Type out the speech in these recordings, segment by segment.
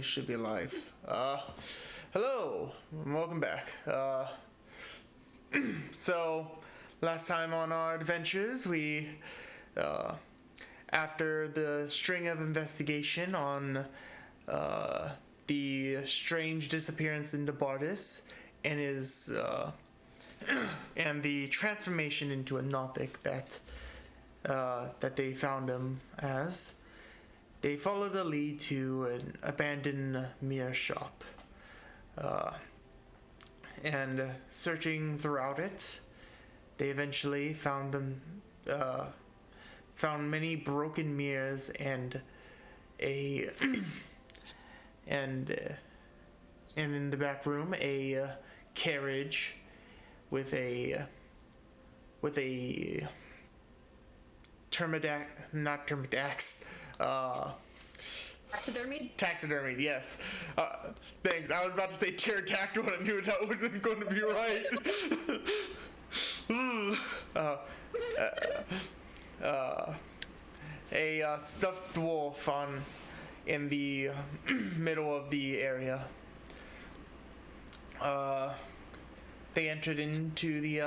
should be live. Hello, and welcome back. So, last time on our adventures, we, after the string of investigation on the strange disappearance into Bardis and his, and the transformation into a Nothic that they found him as, they followed a lead to an abandoned mirror shop. And searching throughout it, they eventually found many broken mirrors and and in the back room a carriage with a taxidermied, yes. Thanks. I was about to say pterodactyl, and I knew that wasn't going to be right. A stuffed wolf in the middle of the area. They entered into the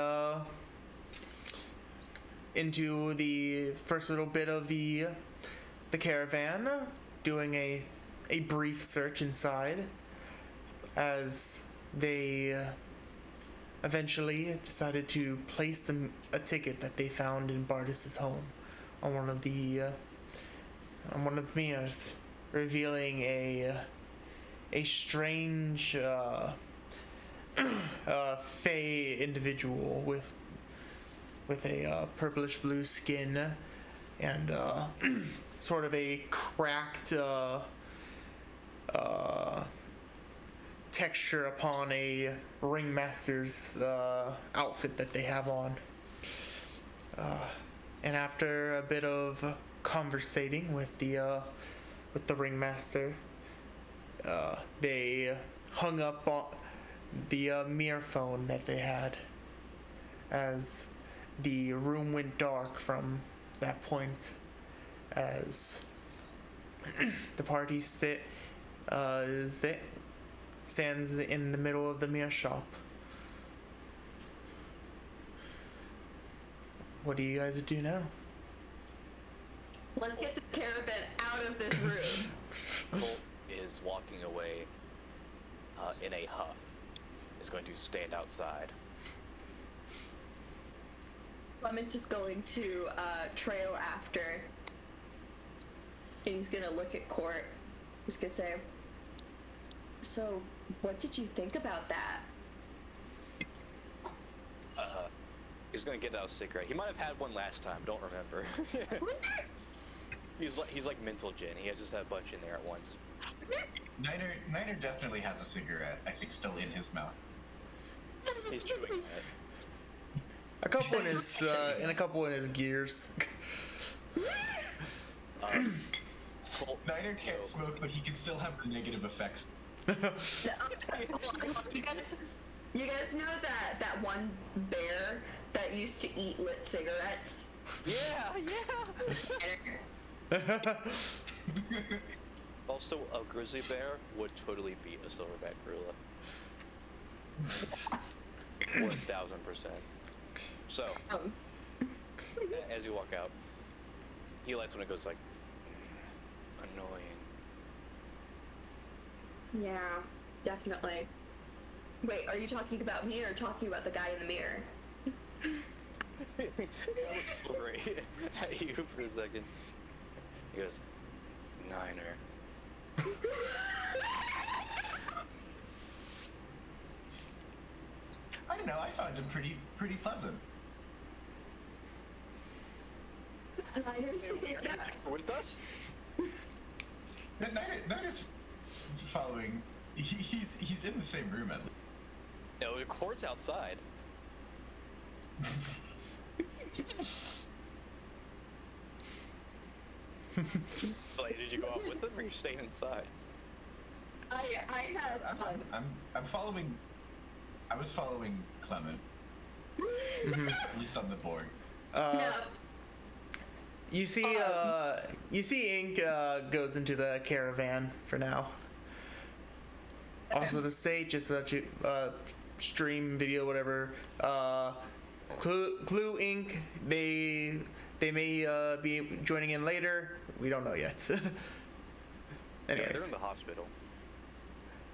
first little bit of the caravan, doing a brief search inside, as they eventually decided to place a ticket that they found in Bardis's home on one of the mirrors, revealing a strange fey individual with a purplish blue skin and sort of a cracked texture upon a ringmaster's outfit that they have on. And after a bit of conversating with the ringmaster, they hung up on the mirror phone that they had, as the room went dark from that point, as the party stands in the middle of the mirror shop. What do you guys do now? Let's get this caravan out of this room. Colt is walking away in a huff. Is going to stand outside. Clement's just going to trail after. And he's gonna look at Court. He's gonna say, "So, what did you think about that?" He's gonna get out a cigarette. He might have had one last time. Don't remember. He's like mental gin. He has just had a bunch in there at once. Niner definitely has a cigarette, I think, still in his mouth. He's chewing on it. A couple in his gears. Niner can't smoke, but he can still have the negative effects. You guys know that one bear that used to eat lit cigarettes? Yeah. Also, a grizzly bear would totally beat a silverback gorilla. 1000%. So, as you walk out, he likes when it goes like, annoying. Yeah, definitely. Wait, are you talking about me or talking about the guy in the mirror? He looks over at you for a second. He goes, Niner. I don't know, I found him pretty pleasant. With us? Niner's following. He's in the same room at least. No, the court's outside. Like, did you go out with him, or you staying inside? I have. I'm following. I was following Clement. At least on the board. You see Ink goes into the caravan for now. Also to say, just that you stream video, whatever. Clue Inc. They may be joining in later. We don't know yet. Yeah, they're Anyways, in the hospital.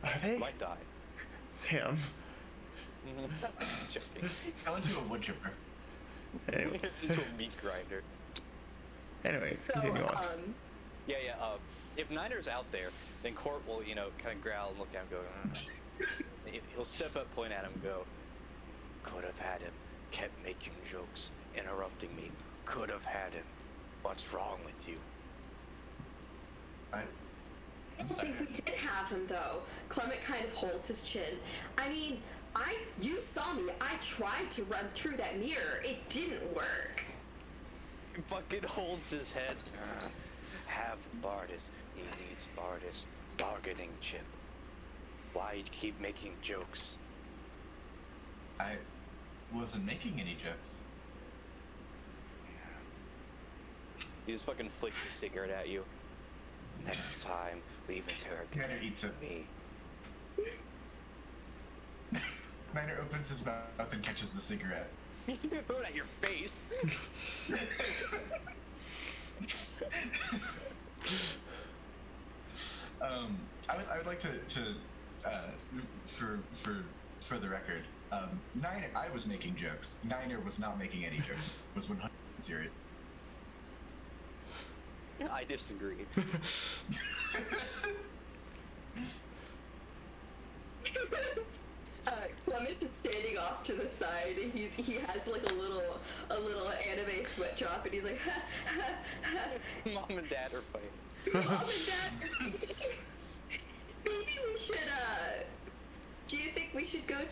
are they? Might die. Sam. Joking. Fell into a wood chipper. Anyway, Into a meat grinder. anyways, So, continue on. Yeah. If Niner's out there, then Court will, kind of growl and look at him, go. He'll step up, point at him, and go. Could have had him. Kept making jokes, interrupting me. Could have had him. What's wrong with you? I don't think we did have him though. Clement kind of holds his chin. I mean, you saw me. I tried to run through that mirror. It didn't work. He fucking holds his head. Have Bardis. He needs Bardis. Bargaining chip. Why you keep making jokes? I wasn't making any jokes. He just fucking flicks his cigarette at you. Next time, leave Niner interrogation eats it. to me. Niner opens his mouth and catches the cigarette. He's gonna throw it at your face. I would like to for the record, Niner, I was making jokes. Niner was not making any jokes. It was 100% serious. I disagree. Clement is standing off to the side, and he has like a little anime sweat drop, and he's like, ha, ha, ha. Mom and Dad are fighting. Mom and Dad, maybe we should. Do you think we should go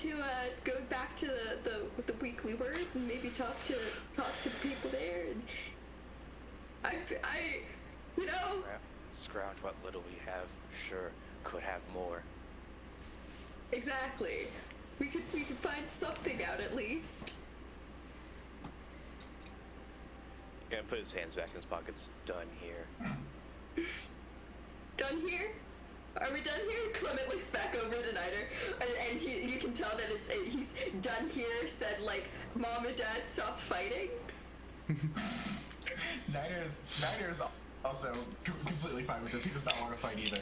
back to the Weekly Word and maybe talk to the people there? And I Scrounge what little we have. Sure, could have more. Exactly. We could find something out at least. He's gonna put his hands back in his pockets. Done here. Done here? Are we done here? Clement looks back over to Niner, and you can tell that he's done here. Said like, Mom and Dad stopped fighting. Niner's also completely fine with this. He does not want to fight either.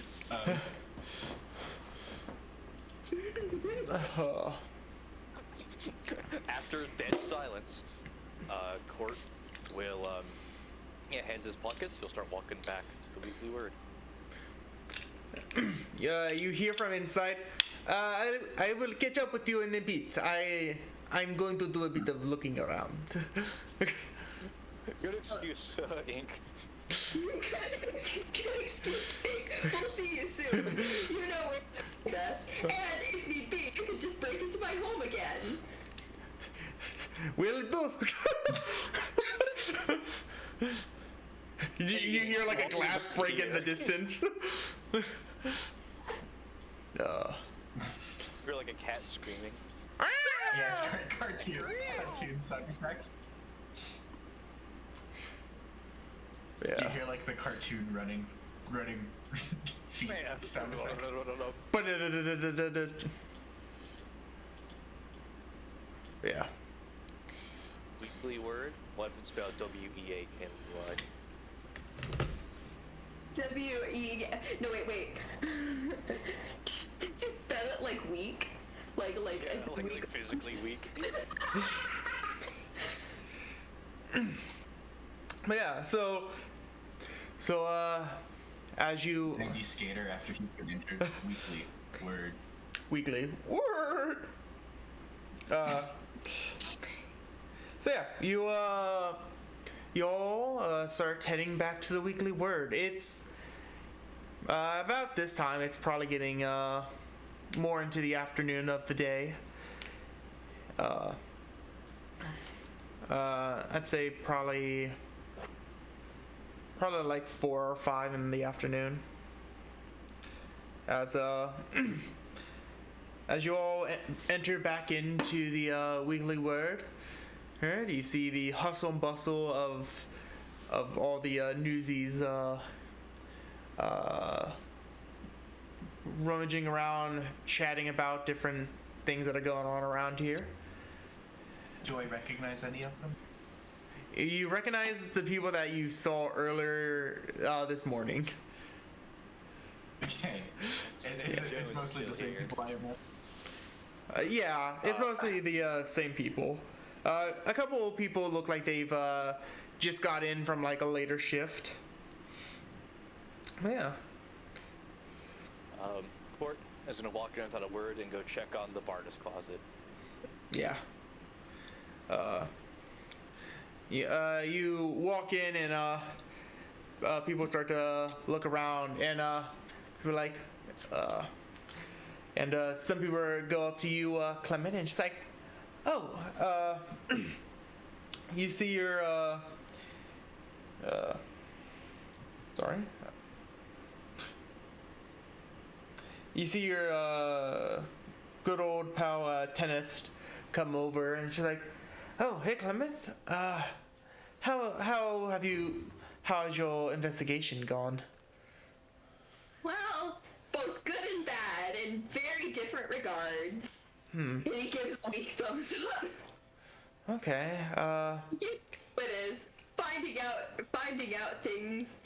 After dead silence, Court will hands his pockets. He'll start walking back to the Weekly Word. You hear from inside. I will catch up with you in a bit. I'm going to do a bit of looking around. Good excuse, Ink. Good excuse, Ink. We'll see you soon. You know where us. And if need be, you could just break into my home again. Will do. You hear like a glass break in the distance. You're like a cat screaming. Yeah, it's cartoon sound effects. You Yeah. hear like the cartoon running feet sound effect. Yeah. Weekly Word? What if it's spelled W-E-A-K-Y? W-E... No, wait. Just spell it like weak. Like as Like weak. physically weak. But yeah, so as you 90 skater after he's been injured. Weekly word. weekly word. So yeah, you all start heading back to the Weekly Word. It's about this time. It's probably getting more into the afternoon of the day. I'd say probably like 4 or 5 in the afternoon. As as you all enter back into the Weekly Word, right? You see the hustle and bustle of all the newsies rummaging around, chatting about different things that are going on around here. Do I recognize any of them? You recognize the people that you saw earlier this morning. Okay. And it's mostly the same people I met. Yeah, it's mostly the same people. A couple of people look like they've just got in from like a later shift. Yeah. Court is gonna walk in without a word and go check on the Bardis closet. Yeah. You walk in and people start to look around and people are like, and some people go up to you, Clement, and she's like, oh, you see your, sorry. You see your good old pal Tenneth come over, and she's like, "Oh, hey Clement, how's your investigation gone?" Well, both good and bad in very different regards. And he gives a weak thumbs up. Okay. But is finding out things,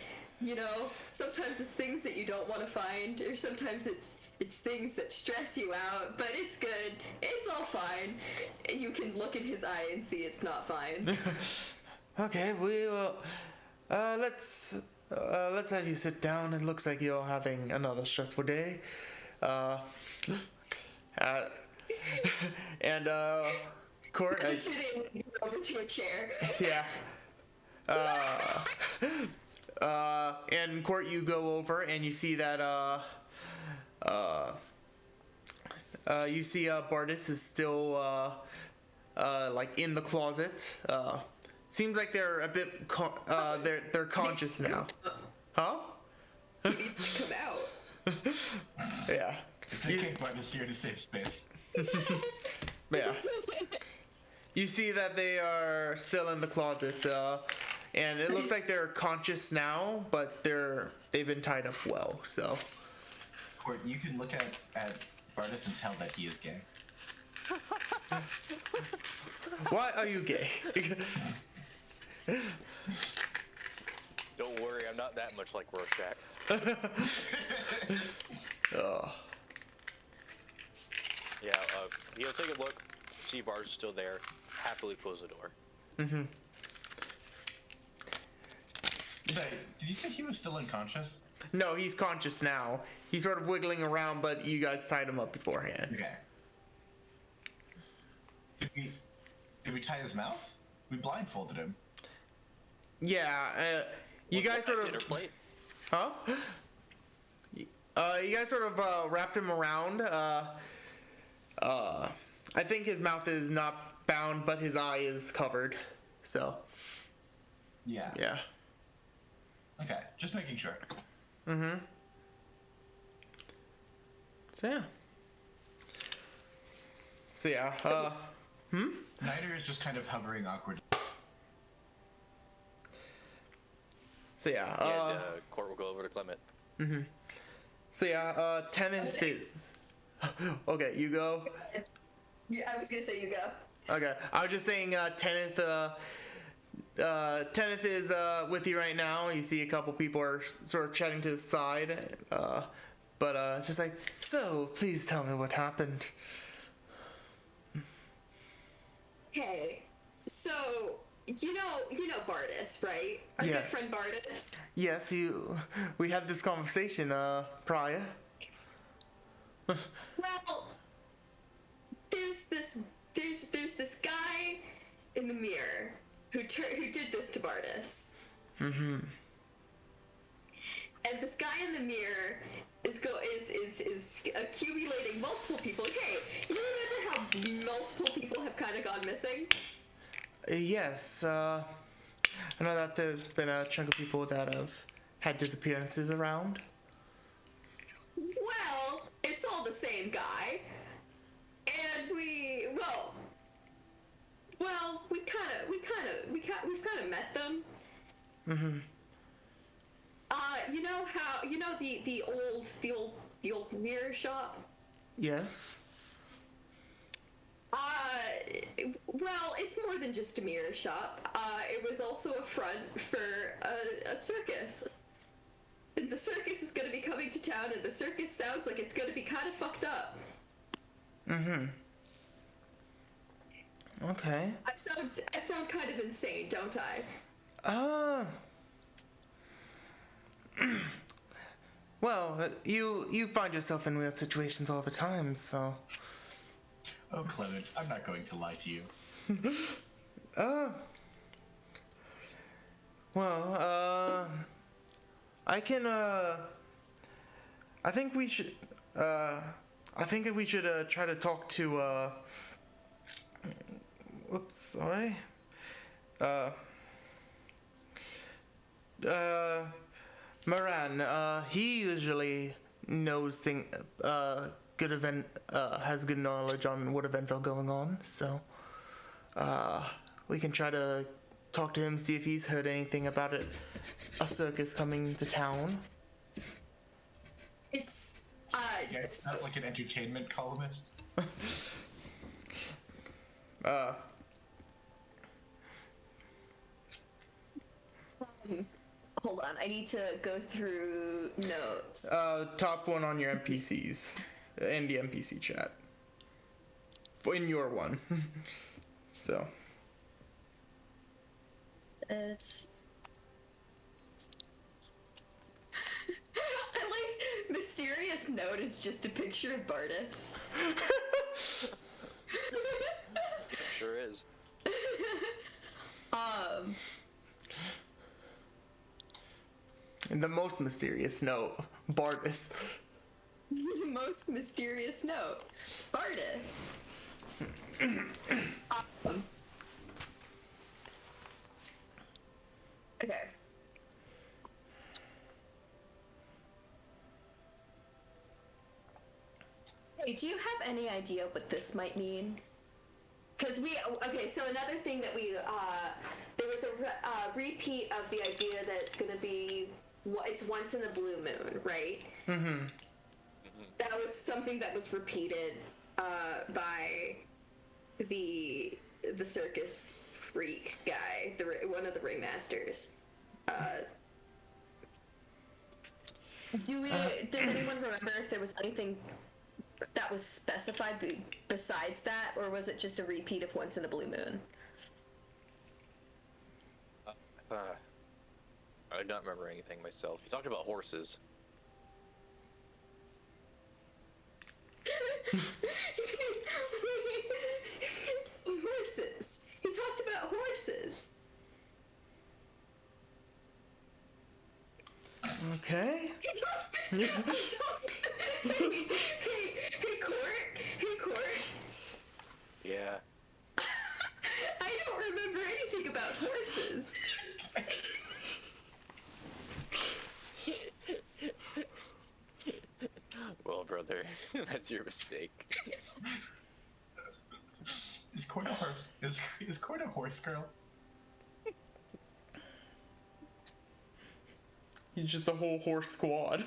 you know, sometimes it's things that you don't want to find, or sometimes it's things that stress you out, but it's good. It's all fine. And you can look in his eye and see it's not fine. Okay, we will. Let's have you sit down. It looks like you're having another stressful day. And Court. Over to a chair. Yeah. And Court, you go over and you see that you see Bardis is still like in the closet. Seems like they're a bit they're conscious now. Huh? He needs to come out. Yeah. It's okay, but it's here to save space. Yeah. You see that they are still in the closet, and it looks like they're conscious now, but they've been tied up well. So. Court, you can look at Bardis and tell that he is gay. Why are you gay? Don't worry, I'm not that much like Rorschach. Oh. Yeah, he'll take a look, see Bard's still there, happily close the door. Sorry, did you say he was still unconscious? No, he's conscious now. He's sort of wiggling around, but you guys tied him up beforehand. Okay. Did we tie his mouth? We blindfolded him. Yeah, you guys sort Dinner of. plate? Huh? You guys sort of wrapped him around. I think his mouth is not bound, but his eye is covered. So. Yeah. Yeah. Okay, just making sure. So yeah. Niter is just kind of hovering awkwardly. So yeah. And Court will go over to Clement. So yeah. Tenneth is. Okay, you go. Yeah, I was gonna say you go. Okay, I was just saying. Tenneth. Tenneth is with you right now. You see a couple people are sort of chatting to the side, but it's just like, so please tell me what happened. Hey, so you know Bardis, right? Our Yeah. good friend Bardis. Yes, we had this conversation prior. Well, there's this guy in the mirror who did this to Bardis. And this guy in the mirror is accumulating multiple people. Hey, you remember how multiple people have kind of gone missing? Yes, I know that there's been a chunk of people that have had disappearances around. Well, it's all the same guy, and we've kind of met them. You know the old the old mirror shop? Yes. Well, it's more than just a mirror shop. It was also a front for a circus. And the circus is going to be coming to town, and the circus sounds like it's going to be kind of fucked up. Mm-hmm. Okay. I sound kind of insane, don't I? Well, you find yourself in weird situations all the time, so. Oh, Clement, I'm not going to lie to you. Well, I can, I think we should, try to talk to, whoops, sorry. Moran, he usually knows has good knowledge on what events are going on, so, we can try to talk to him, see if he's heard anything about a circus coming to town. It's, Yeah, it's not like an entertainment columnist. hold on, I need to go through notes. Top one on your NPCs, in the NPC chat. In your one. So. It's... I like mysterious note is just a picture of Bardis. Sure is. And the most mysterious note, Bardis. Most mysterious note, Bardis. Okay. Hey, do you have any idea what this might mean? Because okay, so another thing that there was a repeat of the idea that it's gonna be, it's once in a blue moon, right? Mm-hmm. That was something that was repeated by the circus freak guy, one of the ringmasters. Does anyone remember if there was anything that was specified besides that, or was it just a repeat of once in a blue moon? I don't remember anything myself. You talked about horses. Horses. He talked about horses. Okay. Hey, Court. Yeah. I don't remember anything about horses. Well, brother, that's your mistake. Is Court a horse? Is Court a horse girl? He's just a whole horse squad.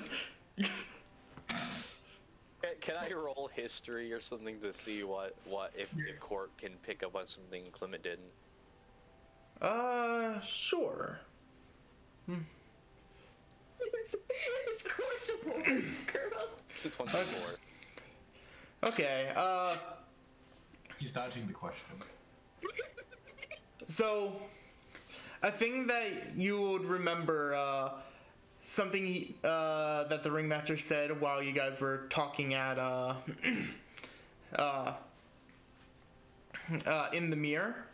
Can I roll history or something to see what if Court can pick up on something Clement didn't? Sure. Is Court a horse girl? 24. Okay, He's dodging the question. so, a thing that you would remember, something that the ringmaster said while you guys were talking at in the mirror,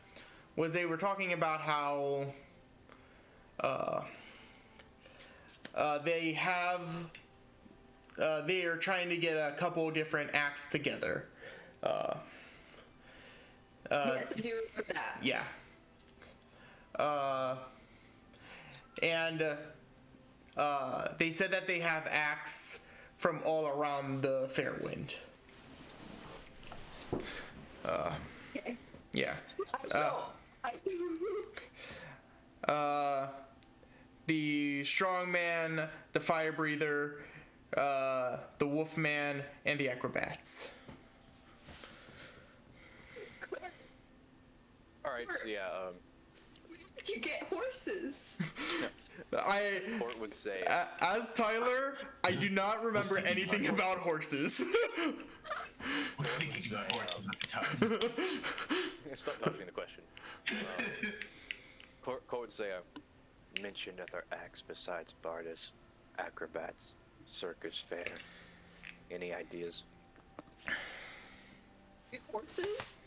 was they were talking about how they are trying to get a couple different acts together. Yes, I do remember that. Yeah. And they said that they have acts from all around the Fairwind. Okay. Yeah. I do. The Strongman, the Fire Breather, the Wolfman, and the acrobats. All right, so yeah, Did you get horses? Court would say, As Tyler, I do not remember anything about horses. We're thinking about horses at the time. stop dodging the question. Court would say, mentioned other acts besides Bardus, acrobats, circus fair. Any ideas? Horses?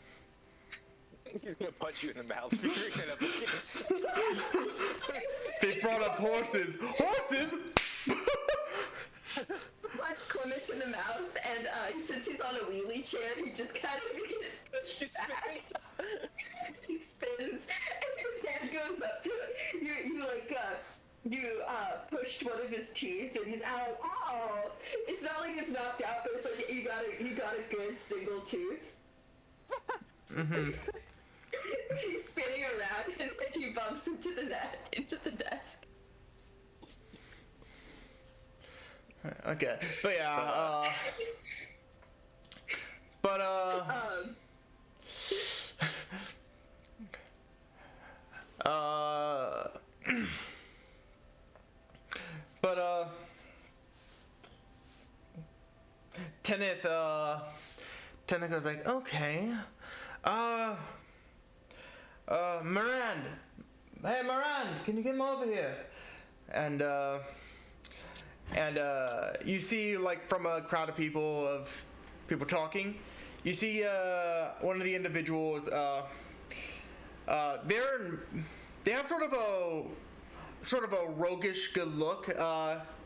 He's gonna punch you in the mouth if you bring that up again. They brought up horses. Horses? Punch Clement in the mouth, and since he's on a wheelie chair, he just kind of gets pushed back. He spins, and his hand goes up to it. You pushed one of his teeth, and he's out. Oh! It's not like it's knocked out, but it's like you got a good single tooth. Mm-hmm. He's spinning around, and then he bumps into the desk. Okay, but yeah, Tenneth goes like, okay, Mirand, hey Mirand, can you come over here? And you see, like, from a crowd of people talking, you see one of the individuals. They have sort of a roguish good look.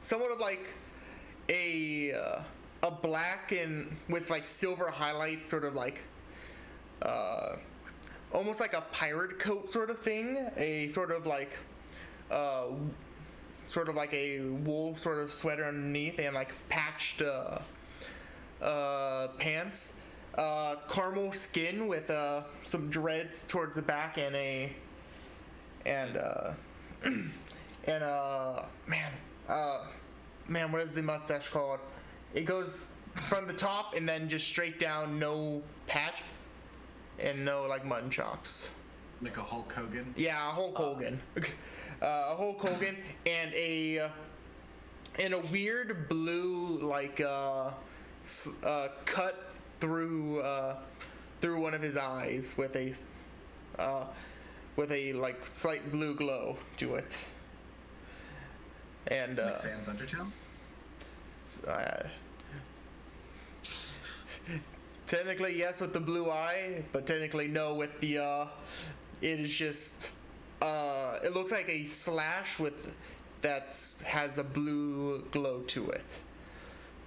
Somewhat of like a black and with like silver highlights, sort of like almost like a pirate coat sort of thing. A sort of like a wool sort of sweater underneath, and like patched pants, caramel skin with some dreads towards the back, and man, what is the mustache called? It goes from the top and then just straight down, no patch, and no like mutton chops. Like a Hulk Hogan? Yeah, Hulk Hogan. A Hulk Hogan and a weird blue like cut through one of his eyes with a like slight blue glow to it. And Like Sans Undertale? Technically yes with the blue eye, but technically no with the it is just it looks like a slash with has a blue glow to it.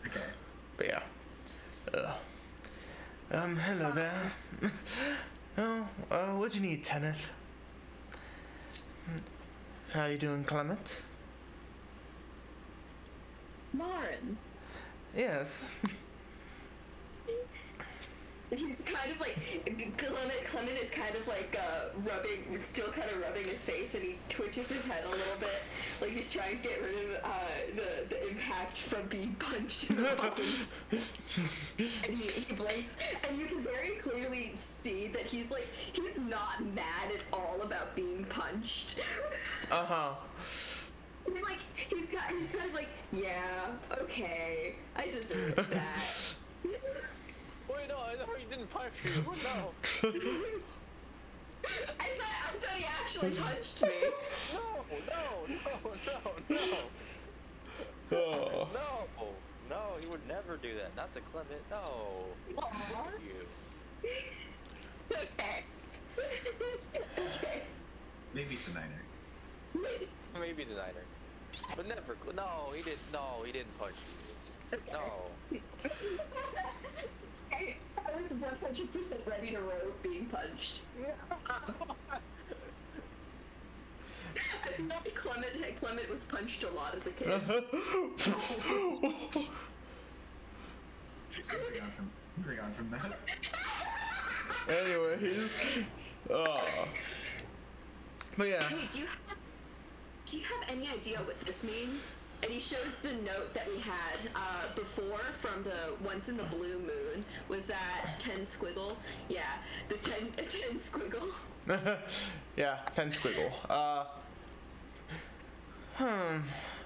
Okay. But yeah. Hello there. Oh, what do you need, Tenneth? How you doing, Clement? Marin. Yes. He's kind of like Clement is kind of like still kind of rubbing his face, and he twitches his head a little bit, like he's trying to get rid of the impact from being punched in the button. And he blinks, and you can very clearly see that he's not mad at all about being punched. He's kind of like, yeah, okay, I deserved that. Wait, no, I thought he didn't punch you. No. I thought he actually punched me. Oh. No, he would never do that. Not to Clement. No. Aww. You. Okay. Okay. Maybe Snyder. Maybe the Niner. But never. No, he didn't punch you. No. I was 100% ready to roll being punched. I know Clement was punched a lot as a kid. Moving on from that. Anyways. But yeah. Hey, do you have any idea what this means? And he shows the note that we had before from the once in the blue moon. Was that 10 squiggle? Yeah, the 10 squiggle. Yeah, 10 squiggle.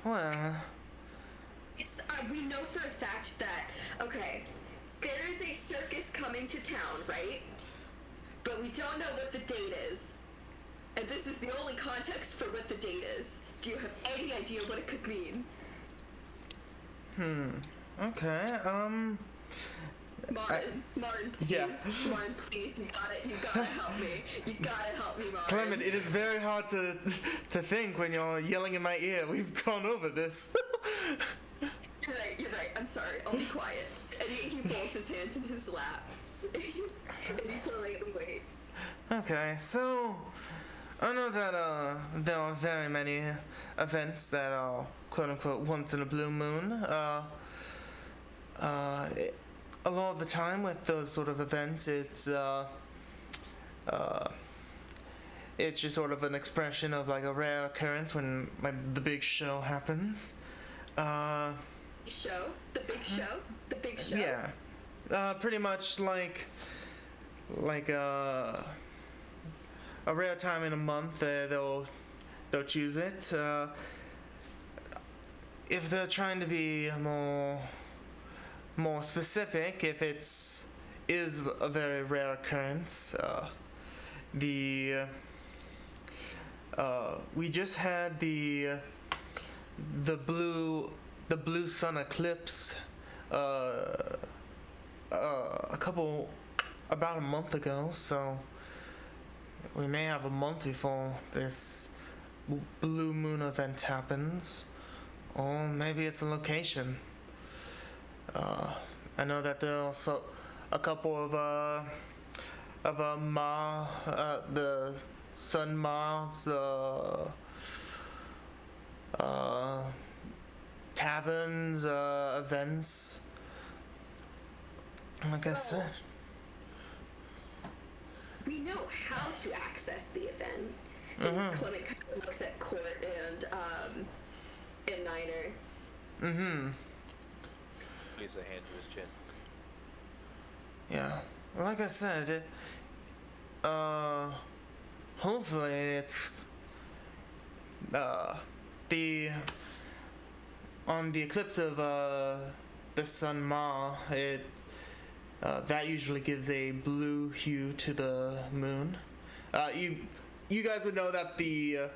Well. It's we know for a fact that okay, there is a circus coming to town, right? But we don't know what the date is. And this is the only context for what the date is. Do you have any idea what it could mean? Okay, Martin, please. Yeah. Martin, please, you gotta help me. You gotta help me, Martin. Clement, it is very hard to think when you're yelling in my ear. We've gone over this. You're right, I'm sorry. I'll be quiet. And he folds his hands in his lap. And he politely waits. Okay, so I know that there are very many events that are quote unquote once in a blue moon. A lot of the time with those sort of events, it's just sort of an expression of like a rare occurrence when like the big show happens. Show? The big show? The big show? Yeah, pretty much like a rare time in a month. They'll choose it. If they're trying to be more specific, if is a very rare occurrence, we just had the blue sun eclipse about a month ago, so we may have a month before this blue moon event happens, or maybe it's a location. I know that there are also a couple of the Sun Mars taverns events. Like I said, we know how to access the event. And Clement kind of looks at Court and Niner. Lays a hand to his chin. yeah. Like I said, hopefully it's on the eclipse of the sun Ma, that usually gives a blue hue to the moon. You guys would know that the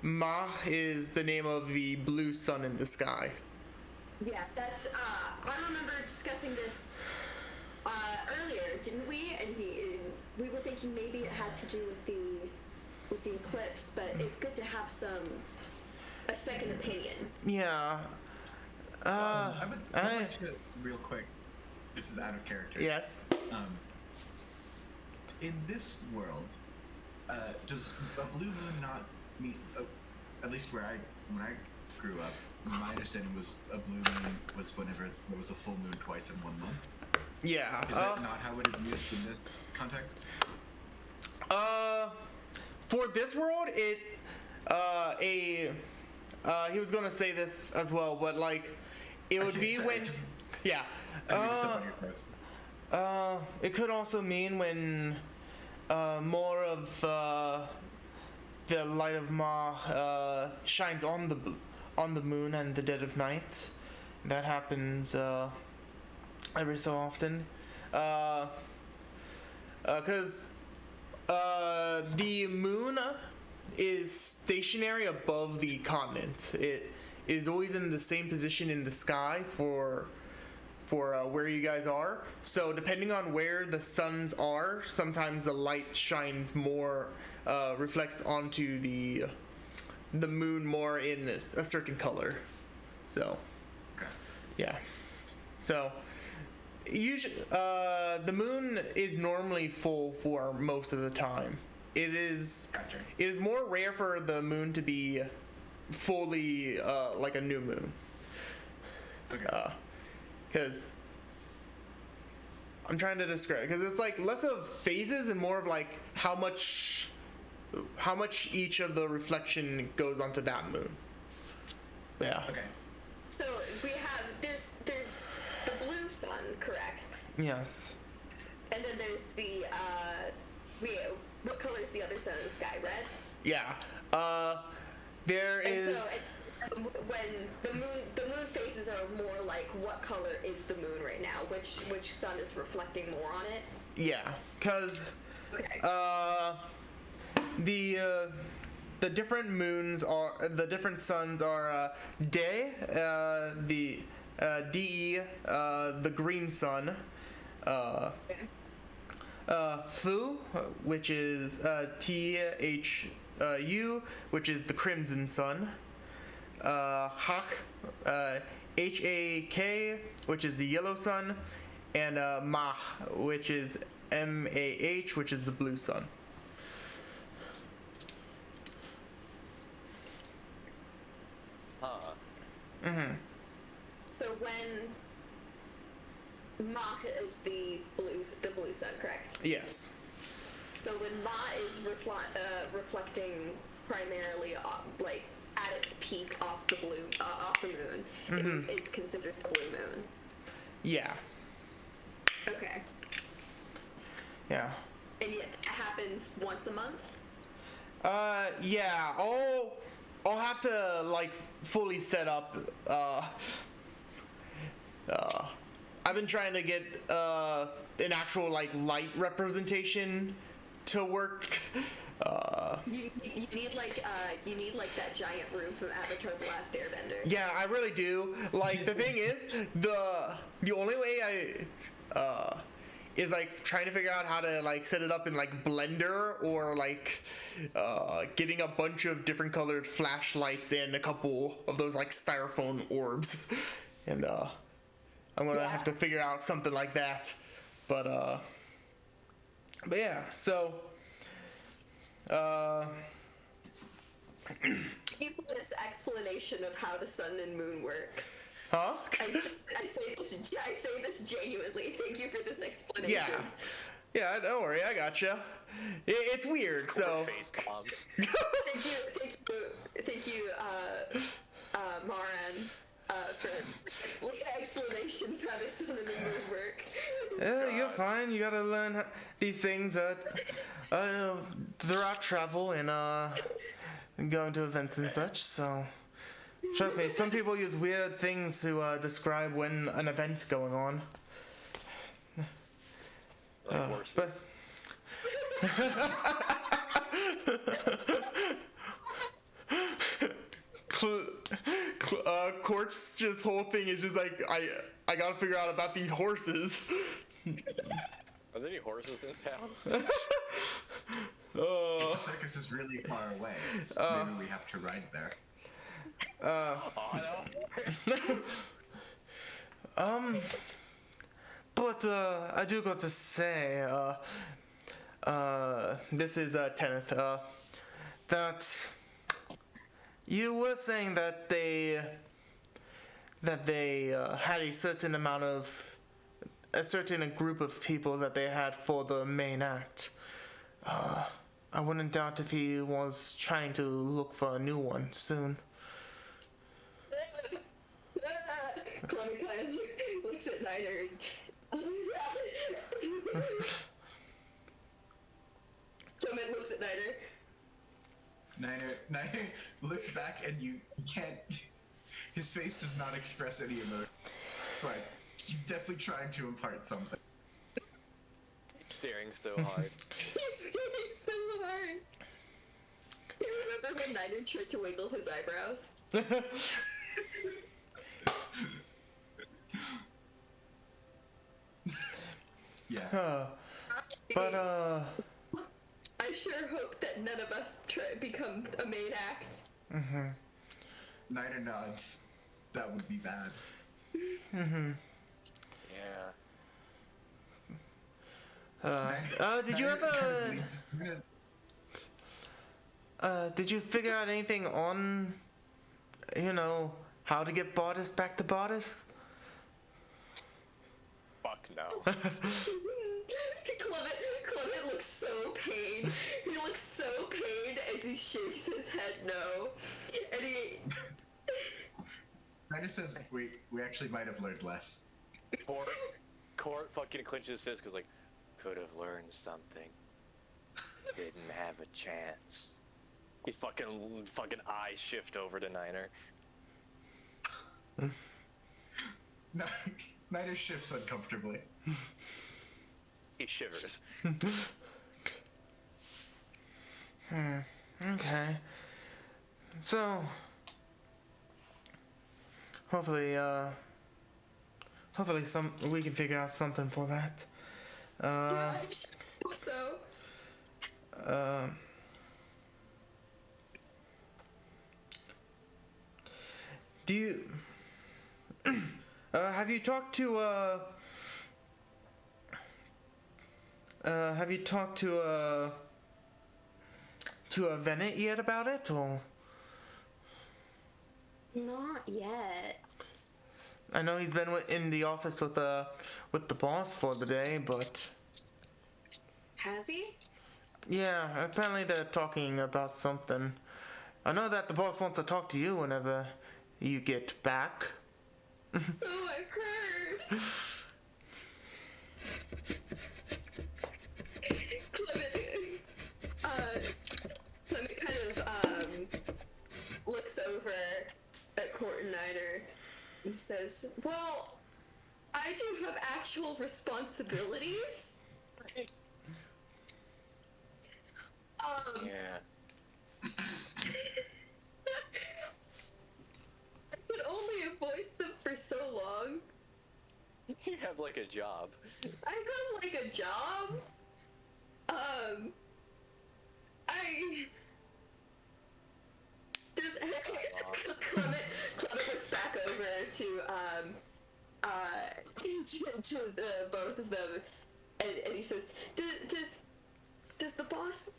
Ma is the name of the blue sun in the sky. Yeah, that's, I remember discussing this earlier, didn't we? And we were thinking maybe it had to do with the eclipse, but it's good to have a second opinion. Yeah. I would like to, real quick, this is out of character. Yes. In this world, does a blue moon not mean, at least when I grew up, my understanding was a blue moon was whenever there was a full moon twice in 1 month. Yeah. Is that not how it is used in this context? For this world, he was gonna say this as well, but like, it would be when, yeah. It could also mean when more of the light of Ma shines on the moon and the dead of night. That happens every so often. Because the moon is stationary above the continent. It is always in the same position in the sky for where you guys are. So depending on where the suns are, sometimes the light shines more, reflects onto the moon more in a certain color. So, yeah. So, usually, the moon is normally full for most of the time. It is more rare for the moon to be fully like a new moon. Okay. Because I'm trying to describe, because it's like less of phases and more of like how much each of the reflection goes onto that moon. Yeah. Okay. So we have there's the blue sun, correct? Yes. And then there's the what color is the other sun in the sky? Red. Yeah. There And is. so it's when the moon phases are more like what color is the moon right now? Which sun is reflecting more on it? Yeah, because Okay. the different moons are the different suns are Day, the De, the green sun, Thu, which is Thu, which is the crimson sun, Hak, Hak, which is the yellow sun, and Mah, which is Mah, which is the blue sun. Huh. So when Mach is the blue sun, correct? Yes. So when Ma is reflecting primarily like at its peak off the moon, it's considered the blue moon. Yeah. Okay. Yeah. And yet it happens once a month. Yeah. I'll have to like fully set up. I've been trying to get an actual like light representation to work. You need like that giant room from Avatar: The Last Airbender. Yeah, I really do. Like the thing is, the only way I is like trying to figure out how to like set it up in like Blender or like getting a bunch of different colored flashlights and a couple of those like styrofoam orbs, and I'm gonna have to figure out something like that. But yeah, so. Give me this explanation of how the sun and moon works. Huh? I say this genuinely. Thank you for this explanation. Yeah. Yeah, don't worry, I gotcha. It's weird, so. Face bombs. Thank you, Maran, for explanation of how the sun and the moon work. Yeah, you're fine. You gotta learn these things throughout travel and going to events and such. So, trust me, some people use weird things to describe when an event's going on. Like horses. But Court's just whole thing is just like I gotta figure out about these horses. Are there any horses in town? If the circus is really far away, maybe we have to ride there. But I do got to say, this is Kenneth. That you were saying that they had a certain amount of a certain group of people that they had for the main act. I wouldn't doubt if he was trying to look for a new one soon. Clement kind of looks at Niner and Clement looks at Niner. Niner looks back and you can't. His face does not express any emotion, but he's definitely trying to impart something. Staring so hard. He's skating so hard. You remember when Niner tried to wiggle his eyebrows? Yeah. But I sure hope that none of us become a main act. Niner nods. That would be bad. Yeah. Did you Niner kind of ever leans- did you figure out anything on, how to get Bardis back to Bardis? Fuck no. Clement looks so pained. He looks so pained as he shakes his head no. And he... Niner says we actually might have learned less. Court fucking clenches his fist, goes like, could have learned something. Didn't have a chance. He's fucking eyes shift over to Niner. Niner shifts uncomfortably. He shivers. Okay. So, hopefully we can figure out something for that. Yeah, I hope so. Do you have you talked to Venet yet about it, or? Not yet. I know he's been in the office with the boss for the day, but Has he? yeah, apparently they're talking about something. I know that the boss wants to talk to you whenever you get back. So I've heard. Clement kind of looks over at Court and Niner and says, "Well, I do have actual responsibilities. Yeah. I could only avoid them for so long. You have like a job. I've got like a job. Clement looks back over to the both of them, and he says, "Does the boss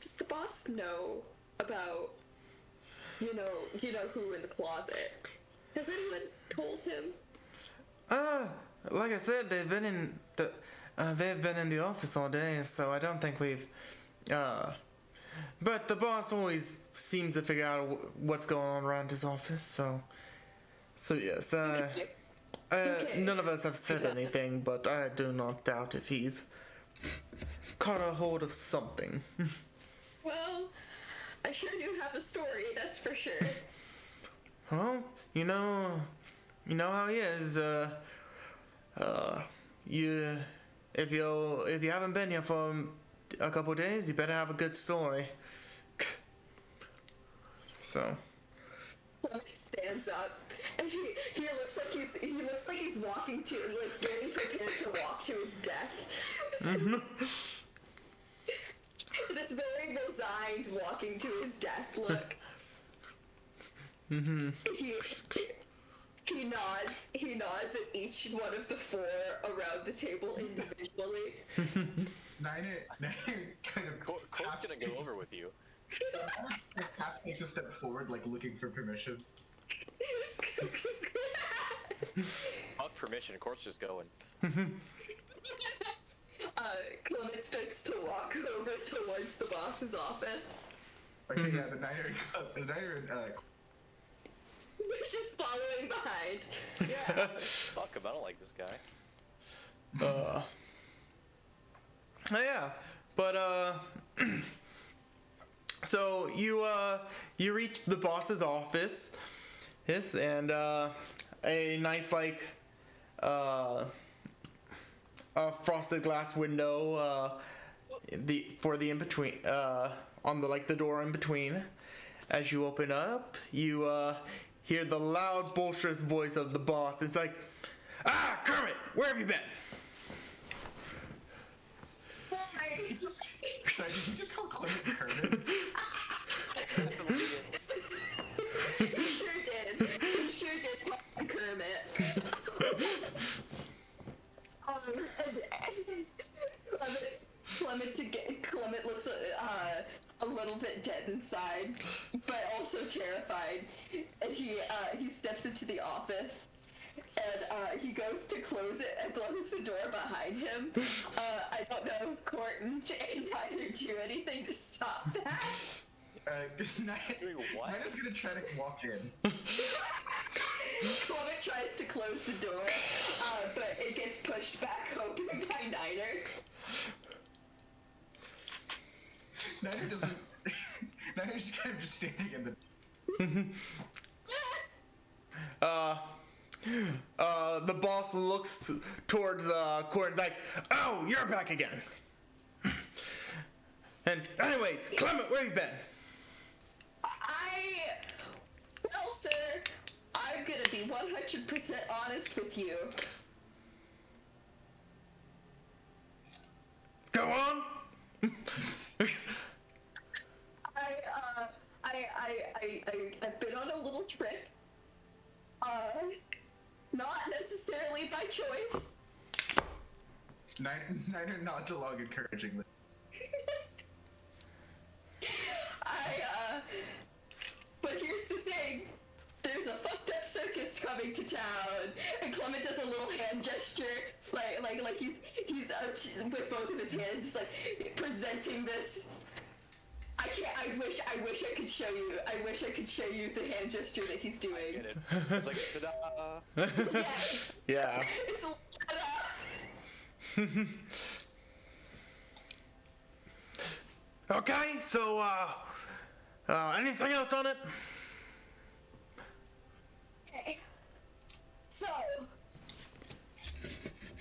know about you know who in the closet? Has anyone told him?" Like I said, they've been in the office all day, so I don't think we've but the boss always seems to figure out what's going on around his office, so yes, Okay. none of us have said anything, but I do not doubt if he's caught a hold of something. Well, I sure do have a story, that's for sure. Well, you know how he is. If you haven't been here for a couple days, you better have a good story. So. Clement stands up, and he looks like he's walking to getting prepared to walk to his death. This very resigned walking to his death look. He nods at each one of the four around the table individually. Niner kind of Court's gonna go over with you. half takes a step forward, like looking for permission. Fuck permission, Court's just going. Clement starts to walk over towards the boss's office. Okay, yeah, the Niner We're just following behind. Yeah. Fuck him, I don't like this guy. Yeah, but so you reach the boss's office, yes, and a nice a frosted glass window for the in between on the door in between. As you open up, you hear the loud, boisterous voice of the boss. It's like, Kermit, where have you been? Sorry, did you just call Clement Kermit? He sure did. He sure did call him Kermit. Clement looks a little bit dead inside, but also terrified. And he steps into the office. And he goes to close it and close the door behind him. I don't know if Court and Niner do anything to stop that. Doing what? Nina's gonna try to walk in. Clement tries to close the door, but it gets pushed back open by Niner. Niner doesn't. Niner's kind of just standing in the. The boss looks towards Corin's like, oh, you're back again. And anyways, Clement, where you been? Well, sir, I'm gonna be 100% honest with you. Go on. I've been on a little trip. Not necessarily by choice. Niner nods along encouragingly. But here's the thing. There's a fucked up circus coming to town, and Clement does a little hand gesture, like he's with both of his hands, like presenting this. I wish I could show you. I wish I could show you the hand gesture that he's doing. Get it. It's like, ta-da! Yeah. It's a Okay, so anything else on it? Okay. So,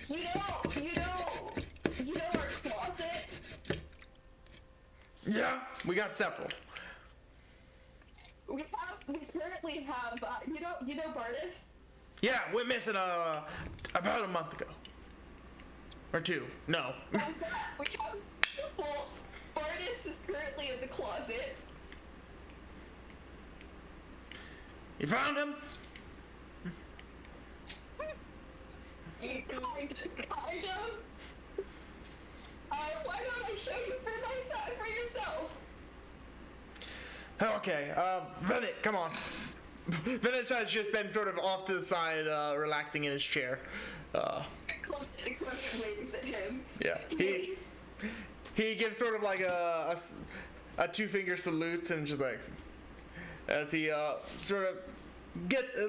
you know our closet? Yeah, we got several. We currently have, you know Bartis? Yeah, we're missing about a month ago. Or two. No. Well, Bartis is currently in the closet. You found him? Kind of. Why don't I show you for yourself? Okay, Bennett, come on. Bennett has just been sort of off to the side, relaxing in his chair. Clement waves at him. Yeah, he gives sort of like a two-finger salute and just like, as he sort of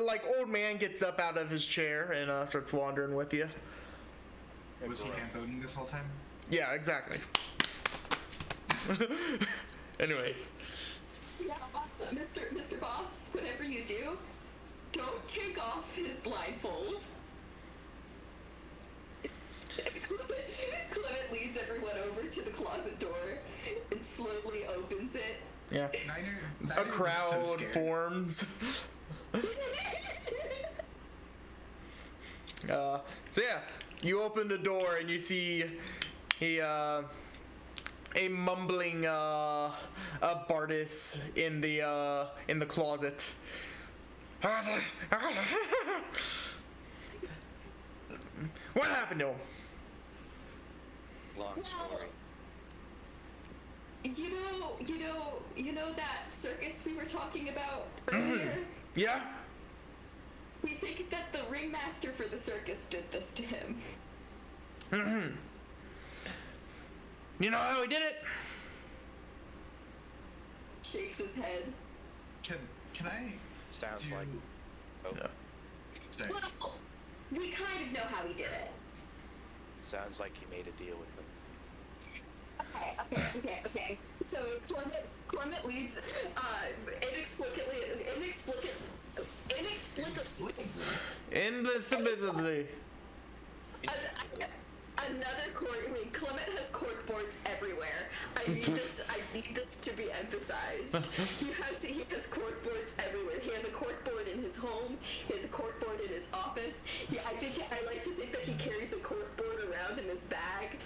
like old man gets up out of his chair and starts wandering with you. Was he hand-boning this whole time? Yeah, exactly. Anyways. Yeah, Mr. Boss, whatever you do, don't take off his blindfold. Clement leads everyone over to the closet door and slowly opens it. Yeah. Niner A was crowd so scared. forms. So yeah, you open the door and you see a mumbling Bartis in the closet. What happened to him? Long story. You know that circus we were talking about earlier? Yeah? We think that the ringmaster for the circus did this to him. You know how he did it? Shakes his head. Can I? Sounds do- like. Oh, Yeah. Sorry. Well, we kind of know how he did it. sounds like he made a deal with them. Okay. So Clement leads Inexplicably. another cork. Wait, Clement has cork boards everywhere. I need this to be emphasized. He has cork boards everywhere. He has a cork board in his home. He has a cork board in his office. I like to think that he carries a cork board around in his bag.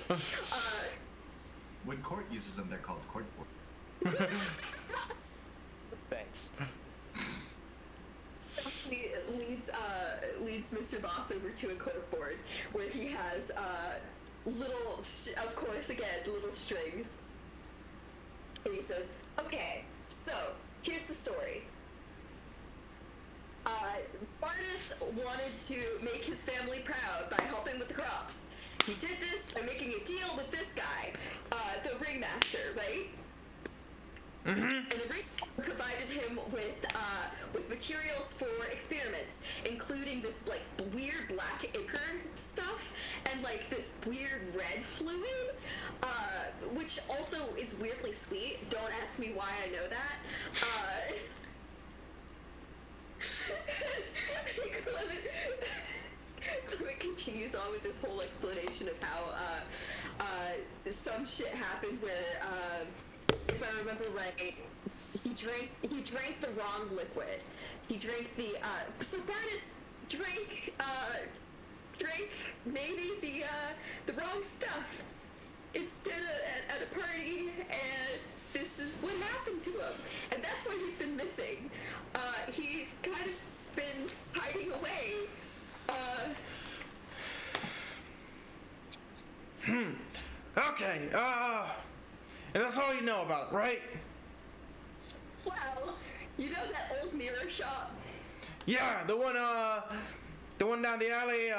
When court uses them, they're called court board. Thanks. He leads Mr. Boss over to a cork board where he has little strings. And he says, "Okay, so here's the story. Bartis wanted to make his family proud by helping with the crops. He did this by making a deal with this guy, the ringmaster, right? And the Greek provided him with materials for experiments, including this like weird black ichor stuff and like this weird red fluid, which also is weirdly sweet. Don't ask me why I know that. Clement continues on with this whole explanation of how some shit happened where, if I remember right, he drank the wrong liquid. He drank the so Barnus drank maybe the wrong stuff instead of at a party, and this is what happened to him, and that's why he's been missing. He's kind of been hiding away. Okay, and that's all you know about it, right? Well, you know that old mirror shop? Yeah, the one down the alley,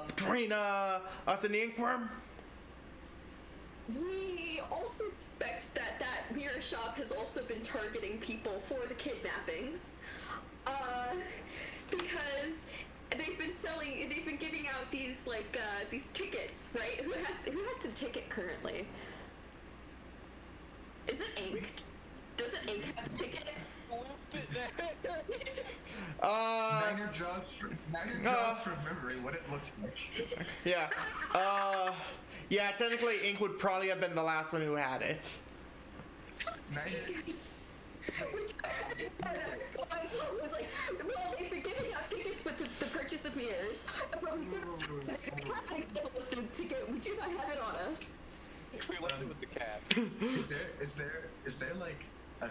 between, us and the Inkworm? We also suspect that that mirror shop has also been targeting people for the kidnappings. Because they've been giving out these these tickets, right? Who has the ticket currently? Is it Ink? Doesn't Ink have the ticket? Left it there. Niner draws from memory what it looks like. Yeah. Yeah, technically Ink would probably have been the last one who had it. Niner, was like, well, they've been giving out tickets with the purchase of mirrors, but we do not have the ticket. We do not have it on us. We left it with the cat. is there like a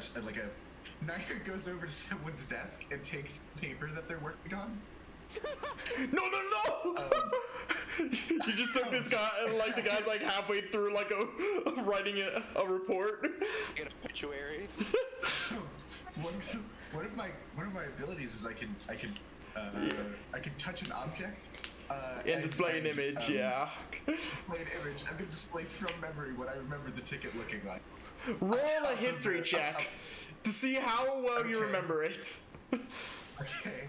Niner goes over to someone's desk and takes paper that they're working on? No! You just took this guy, and like the guy's like halfway through like writing a report. Get a obituary. One of my abilities is I can touch an object And display an image, yeah. Display an image. I'm gonna display from memory what I remember the ticket looking like. Roll a history check to see how well you remember it. Okay.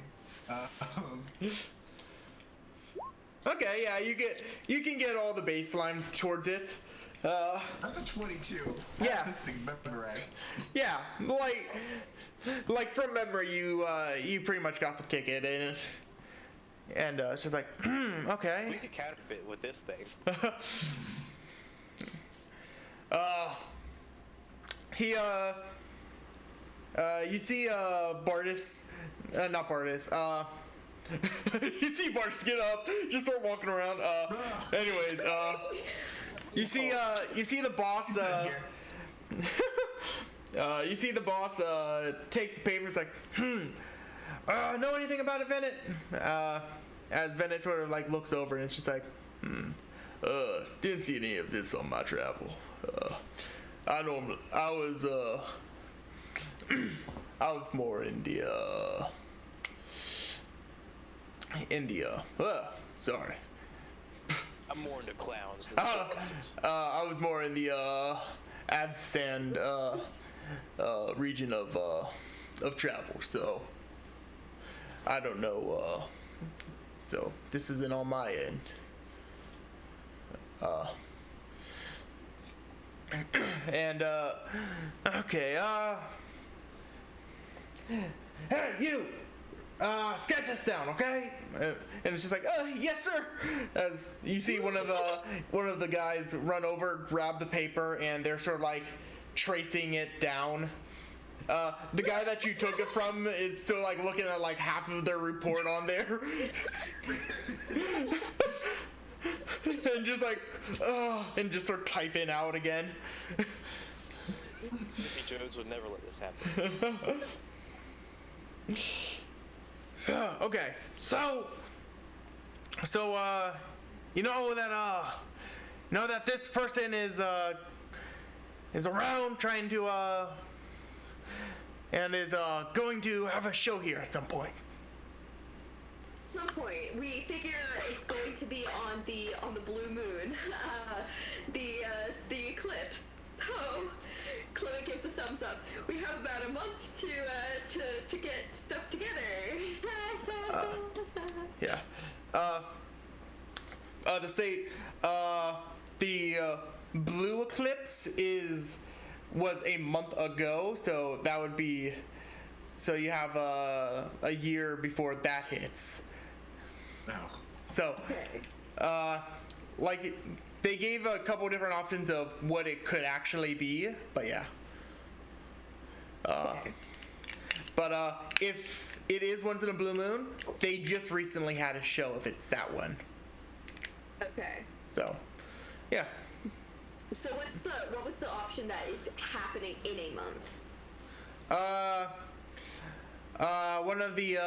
Okay, yeah, you can get all the baseline towards it. That's a 22. Yeah. This thing memorized. Yeah, like from memory, you pretty much got the ticket and it's just like, okay. We could counterfeit with this thing. You see Bartis, not Bartis, you see Bartis get up, just start walking around, anyways, you see the boss, you see the boss, take the papers like, know anything about it, Venet? As Venet sort of like looks over and it's just like, didn't see any of this on my travel. I was more in the, India. Sorry. I'm more into clowns than circuses. I was more in the, Avsand, region of travel, so I don't know, so this isn't on my end. And okay, hey, you, sketch this down, okay? And it's just like, yes, sir. As you see one of the guys run over, grab the paper, and they're sort of like tracing it down. The guy that you took it from is still like looking at like half of their report on there. And just like, and just start typing out again. Mickey Jones would never let this happen. Okay, so you know that this person is around trying to and is going to have a show here at some point. At some point, we figure it's going to be on the blue moon, the eclipse. So, Chloe up. We have about a month to get stuff together. Yeah. To state, the blue eclipse was a month ago, so that would be, so you have a year before that hits. No. So, Okay. like, they gave a couple different options of what it could actually be, but yeah. Okay. But if it is once in a blue moon, they just recently had a show if it's that one. Okay. So, yeah. So what was the option that is happening in a month? One of the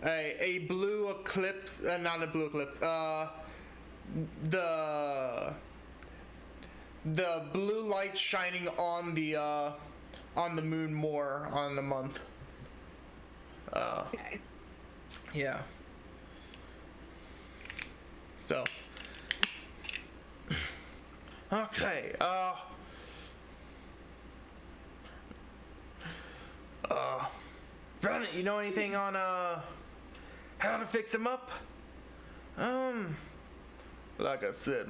a blue eclipse, not a blue eclipse. The blue light shining on the moon more on the month. Okay. Yeah. So. Okay. Brandon, you know anything on how to fix him up? Like I said,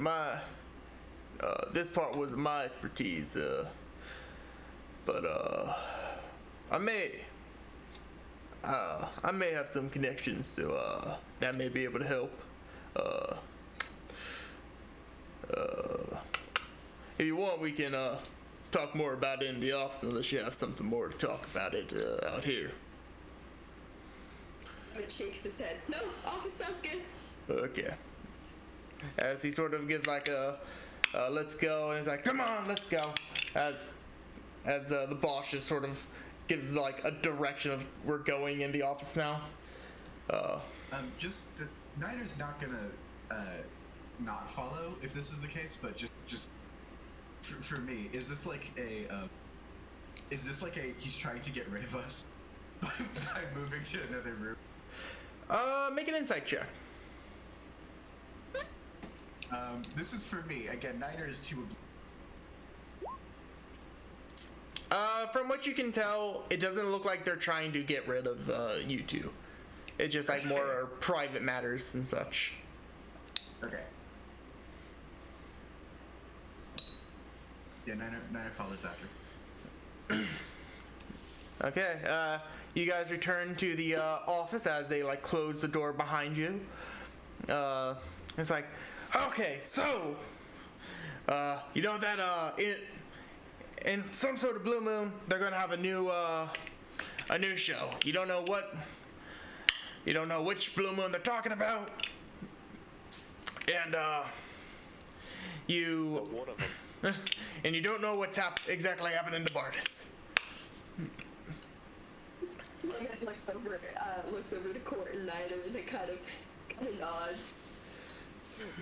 this part was my expertise. But I may have some connections, so that may be able to help. If you want, we can talk more about it in the office, unless you have something more to talk about it out here. Emmett shakes his head. No, office sounds good. Okay. As he sort of gives like a let's go, and he's like, come on, let's go. As the boss just sort of gives like a direction of we're going in the office now. Just the Niner's not gonna not follow if this is the case, but just for me, is this like a he's trying to get rid of us by moving to another room? Make an insight check. This is for me. Again, Niner is too. From what you can tell, it doesn't look like they're trying to get rid of you two. It's just like more private matters and such. Okay. Yeah, Niner follows after. Okay, you guys return to the office as they like close the door behind you. It's like, okay, so you know that in some sort of blue moon they're gonna have a new show. You don't know which blue moon they're talking about, and One of them. and you don't know what's exactly happening to Bardis. Emmett looks over to Court and Niner and it kind of nods.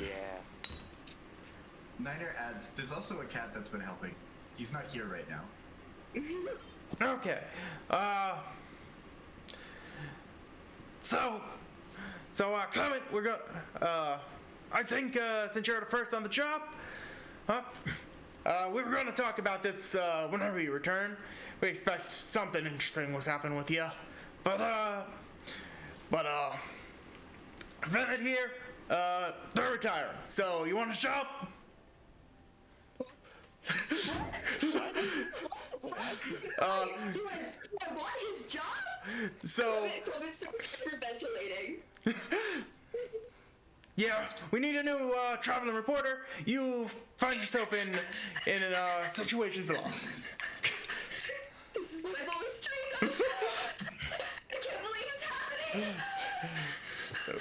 Yeah. Niner adds, there's also a cat that's been helping. He's not here right now. Okay. So Clement, we're going. I think since you're the first on the job, we were going to talk about this whenever you return. We expect something interesting was happening with you, but Bennett here, they're retiring. So you want to show up? Do I want his job? So Clement starts hyperventilating. yeah, we need a new traveling reporter. You find yourself in situations a lot. This is what I've always dreamed of. I can't believe it's happening.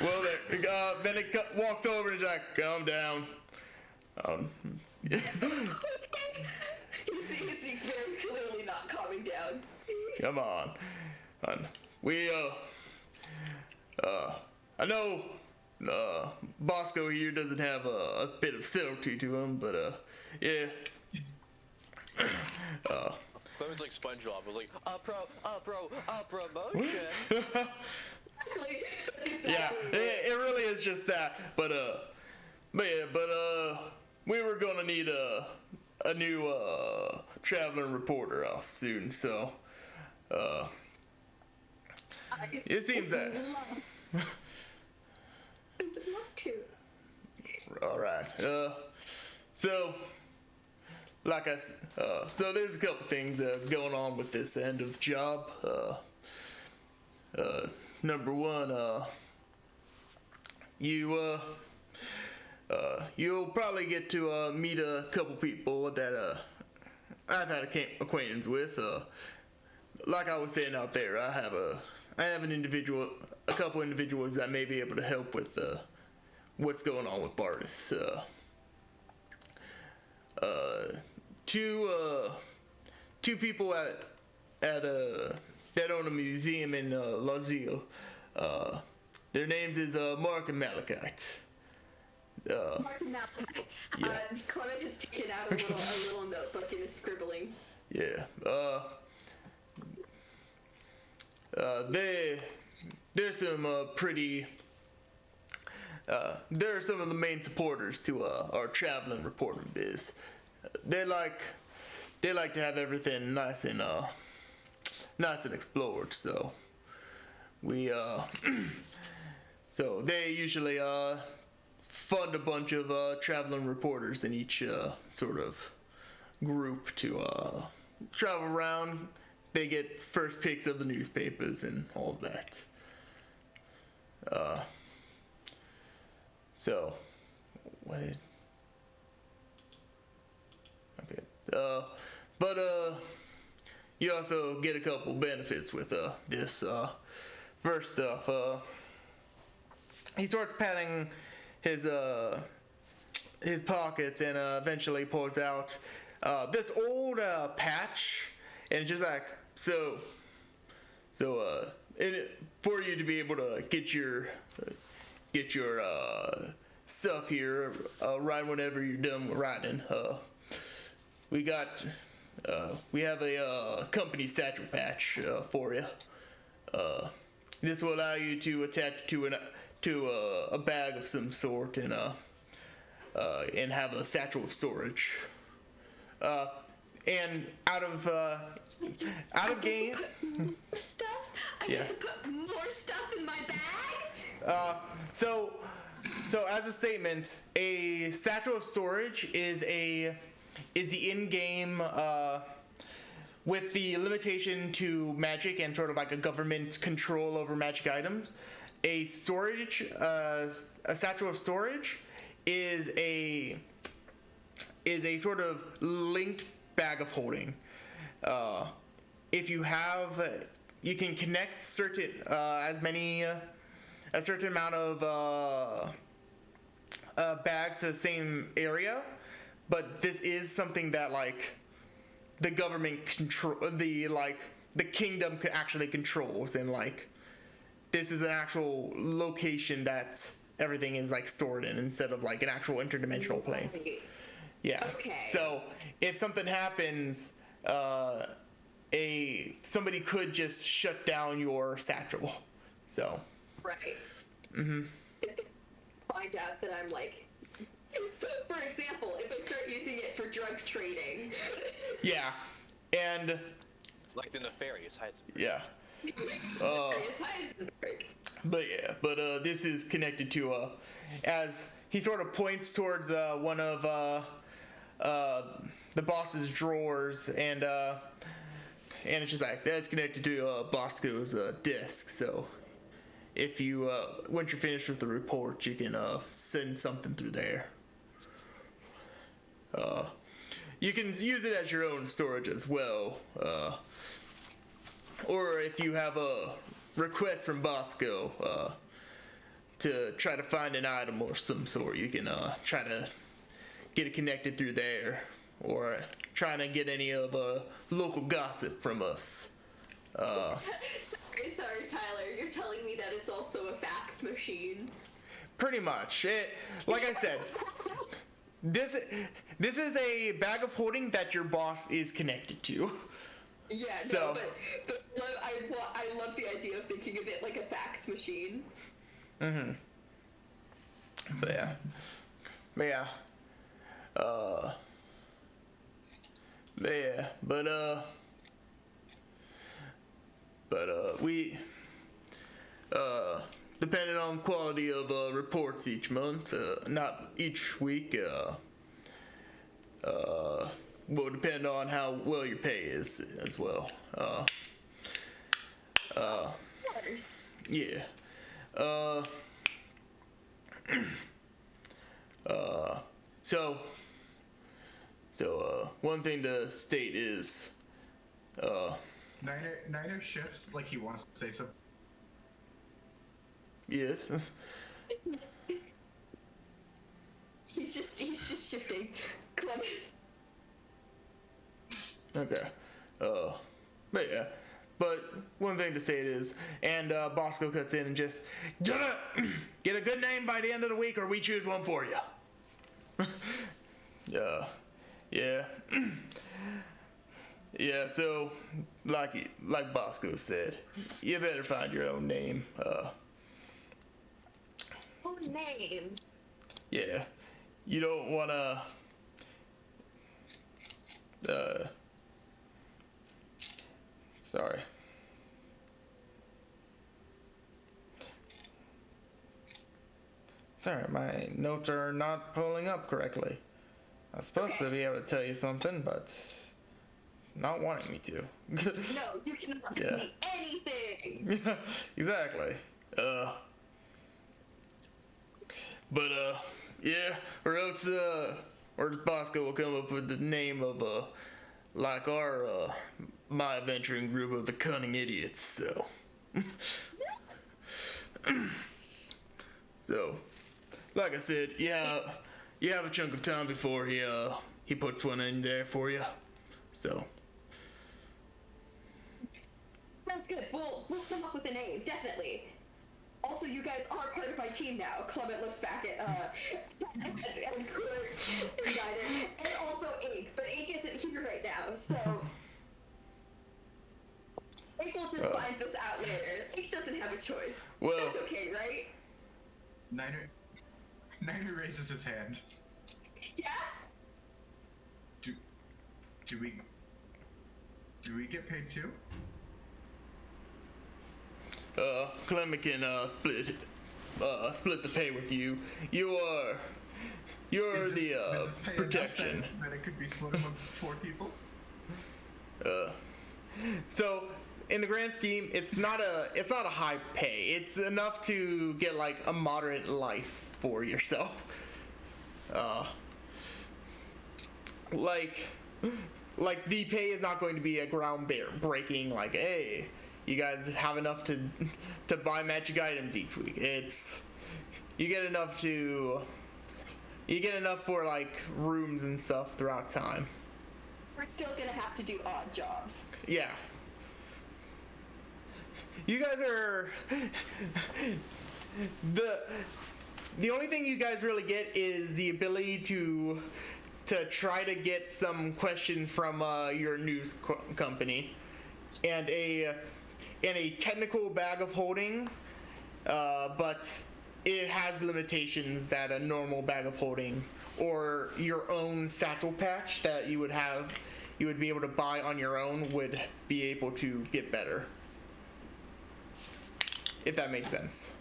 Well, there, Bennett walks over and is like, calm down. He's very clearly not calming down. Come on. We, I know, Bosco here doesn't have a bit of subtlety to him, but, yeah. Clement's like SpongeBob. Was like, promotion. Yeah, it really is just that. But we were gonna need a new traveling reporter off soon, so it seems that. I would love to. All right. So, so there's a couple things going on with this end of the job. Number one, you'll probably get to meet a couple people that I've had acquaintance with. Like I was saying out there, I have a couple individuals that may be able to help with what's going on with Bardis. Two people that own a museum in Lazille. Their names is Mark and Malachite. Martin Malachite. Yeah. Clement has taken out a little notebook and is scribbling. Yeah. They're some pretty. They're some of the main supporters to our traveling reporting biz. They like to have everything nice and explored. So we so they usually fund a bunch of traveling reporters in each sort of group to travel around. They get first picks of the newspapers and all of that. So, what did... Okay. But you also get a couple benefits with this. First off, he starts patting his pockets and eventually pulls out this old patch, and it's just like so for you to be able to get your stuff here right whenever you're done riding. We have a company satchel patch for you. This will allow you to attach to a bag of some sort and have a satchel of storage. And out of game. Stuff? I Yeah. get to put more stuff in my bag? So as a statement, a satchel of storage is the in-game with the limitation to magic and sort of like a government control over magic items. A satchel of storage is a sort of linked bag of holding. If you have, you can connect a certain amount of bags to the same area, but this is something that like the government the kingdom actually controls, and like this is an actual location that everything is like stored in instead of like an actual interdimensional plane. Right. Yeah. Okay. So if something happens, somebody could just shut down your satchel. So. Right. Find out that I'm like. So, for example, if I start using it for drug trading. Yeah, and. Like the nefarious Heisenberg. Yeah. It's Heisenberg. But this is connected to as he sort of points towards one of the boss's drawers, and it's just like that's connected to Bosco's desk. So if you once you're finished with the report, you can send something through there. You can use it as your own storage as well, or if you have a request from Bosco to try to find an item or some sort, you can try to get it connected through there, or trying to get any of local gossip from us. Sorry, Tyler. You're telling me that it's also a fax machine. Pretty much. Like I said, this is a bag of holding that your boss is connected to. Yeah, So- no, but I love the idea of thinking of it like a fax machine. But yeah. Yeah, we depending on quality of reports each month, not each week, will depend on how well your pay is as well. Of course. Yeah. So one thing to state is, Niner shifts like he wants to say something. yes. He's just shifting. Clement. Okay. But yeah. But one thing to say is, and Bosco cuts in and just get a good name by the end of the week, or we choose one for you. Yeah. Yeah. So, like Bosco said, you better find your own name. Oh, name. Yeah. You don't wanna. Sorry. Sorry, my notes are not pulling up correctly. I'm supposed to be able to tell you something, but not wanting me to. No, you cannot tell me anything. Exactly. Yeah, or else, or Bosco will come up with the name of, like our, my adventuring group of the Cunning Idiots, so. So, like I said, yeah, you have a chunk of time before he puts one in there for you, so. Sounds good. We'll come up with a name, definitely. Also, you guys are part of my team now. Clement looks back at and Kurt and Ryder, and also Ink, but Ink isn't here right now, so Ink will just find this out later. Ink doesn't have a choice. Well, that's okay, right? Niner raises his hand. Yeah. Do we get paid too? Clement can split the pay with you. You're Is the this pay protection. enough that it could be split among 4 people? So in the grand scheme, it's not a high pay. It's enough to get like a moderate life for yourself. Like the pay is not going to be a ground breaking. Like, hey, you guys have enough to buy magic items each week. It's you get enough for like rooms and stuff throughout time. We're still gonna have to do odd jobs. Yeah. You guys are the only thing you guys really get is the ability to try to get some questions from your news company and a technical bag of holding, but it has limitations that a normal bag of holding or your own satchel patch that you would be able to buy on your own would be able to get better. If that makes sense.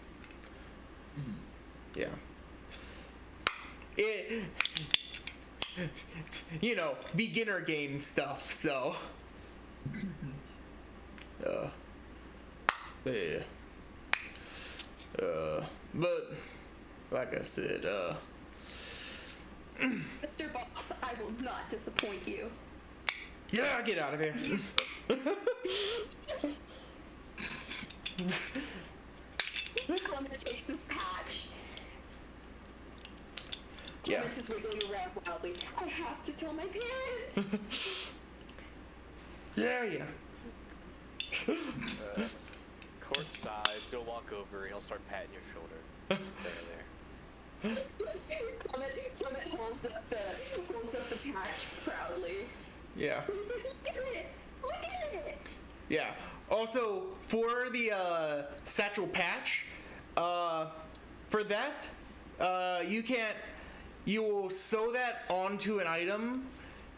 Yeah. It, beginner game stuff, so. Yeah. But, like I said, Mr. Boss, I will not disappoint you. yeah, get out of here. Clement takes this patch. Yeah. Clement is wiggling around wildly. I have to tell my parents. Yeah. Court sighs, he'll walk over and he'll start patting your shoulder. There. Clement holds up the patch proudly. Yeah. He's like, look at it! Look at it! Yeah. Also, for the satchel patch, for that, you will sew that onto an item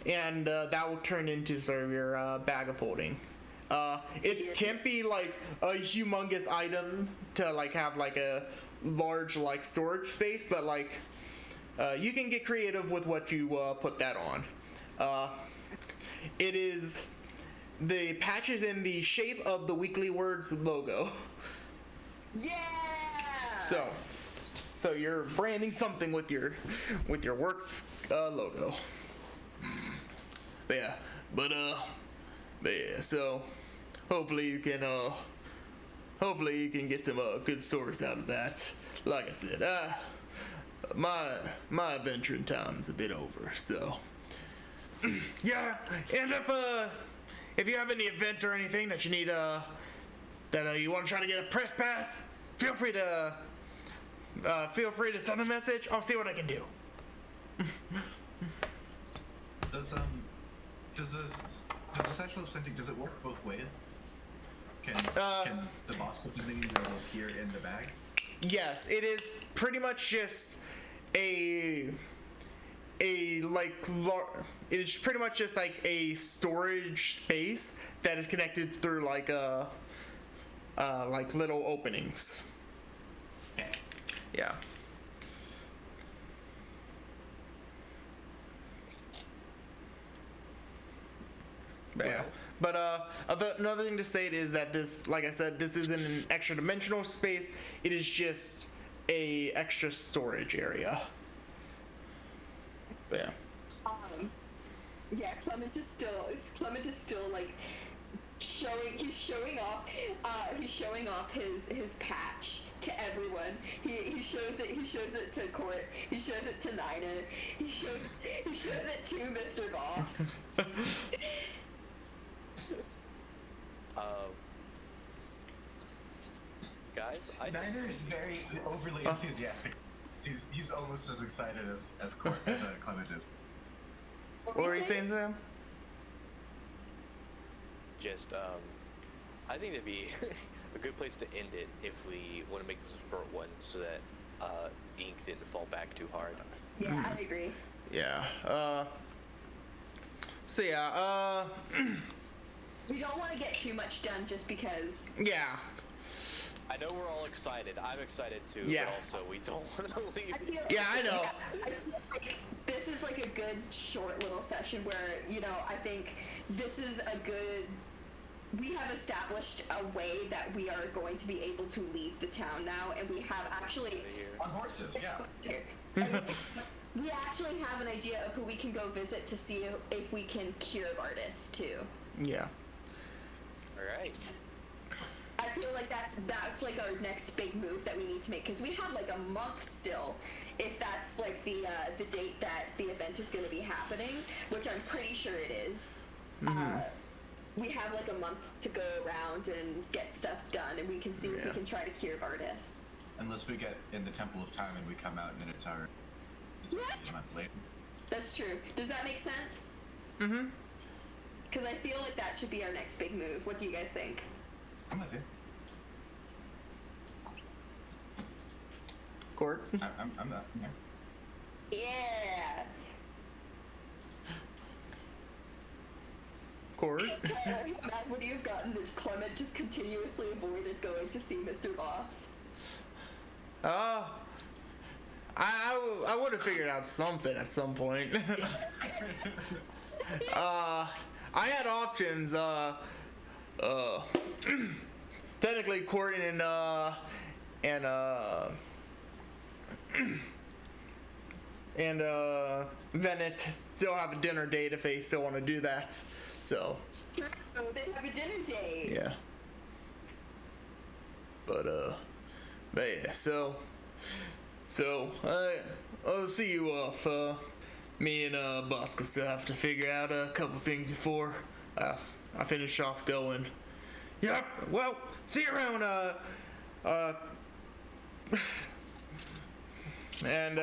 and that will turn into sort of your bag of holding. It can't be like a humongous item to like have like a large like storage space, but like you can get creative with what you put that on. It is the patch is in the shape of the Weekly Words logo. Yeah. So you're branding something with your works logo. But yeah. So hopefully you can get some good stories out of that. Like I said, my adventuring time's a bit over. So yeah, and if you have any events or anything that you need that you want to try to get a press pass, feel free to send a message. I'll see what I can do. Does the Satchel of Scenting, does it work both ways? Can the boss put something in that will appear in the bag? Yes, it is pretty much just it is pretty much just like a storage space that is connected through like little openings. Okay. Yeah. But yeah. But another thing to state is that this, like I said, this isn't an extra dimensional space. It is just a extra storage area. But yeah. Yeah, Clement is still like he's showing off his patch to everyone. He shows it to Court, he shows it to Niner, he shows it to Mr. Boss. Guys, Niner is very overly enthusiastic. He's almost as excited as Clement is. What were you saying, Sam? just, I think that'd be a good place to end it if we want to make this a short one, so that ink didn't fall back too hard. Yeah, I agree. Yeah. So yeah. We don't want to get too much done just because. Yeah. I know we're all excited. I'm excited too. Yeah. But also, we don't want to leave. Yeah, I know. I feel like this is like a good short little session where, I think this is a good. We have established a way that we are going to be able to leave the town now, and we have actually. On horses, yeah. We actually have an idea of who we can go visit to see if we can cure artists too. Yeah. All right. I feel like that's like our next big move that we need to make, because we have like a month still, if that's like the date that the event is going to be happening, which I'm pretty sure it is. Mm-hmm. We have like a month to go around and get stuff done, and we can see if we can try to cure Bardis. Unless we get in the Temple of Time and we come out and then it's a month later. That's true. Does that make sense? Mm-hmm. Because I feel like that should be our next big move. What do you guys think? I'm with you. Court. I'm not. Yeah. Yeah. Court. How mad would you have gotten if Clement just continuously avoided going to see Mr. Boss? I would have figured out something at some point. I had options. Technically, Courtney and Venet still have a dinner date if they still want to do that. So. True, they have a dinner date. Yeah. But yeah. So I'll see you off. Me and Bosco still have to figure out a couple things before I finish off going. Yep. Well, see you around. And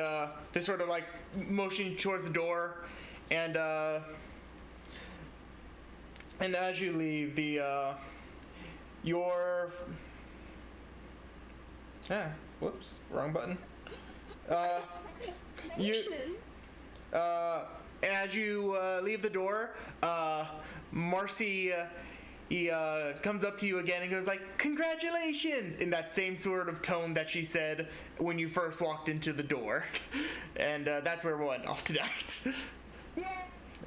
they sort of like motion towards the door, and as you leave, whoops, wrong button. as you leave the door, Marcy he comes up to you again and goes like, "Congratulations!" in that same sort of tone that she said when you first walked into the door. And that's where we'll end off tonight.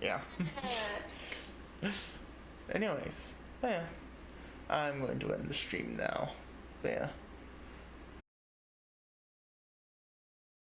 Yeah. Anyways, yeah, I'm going to end the stream now. Yeah.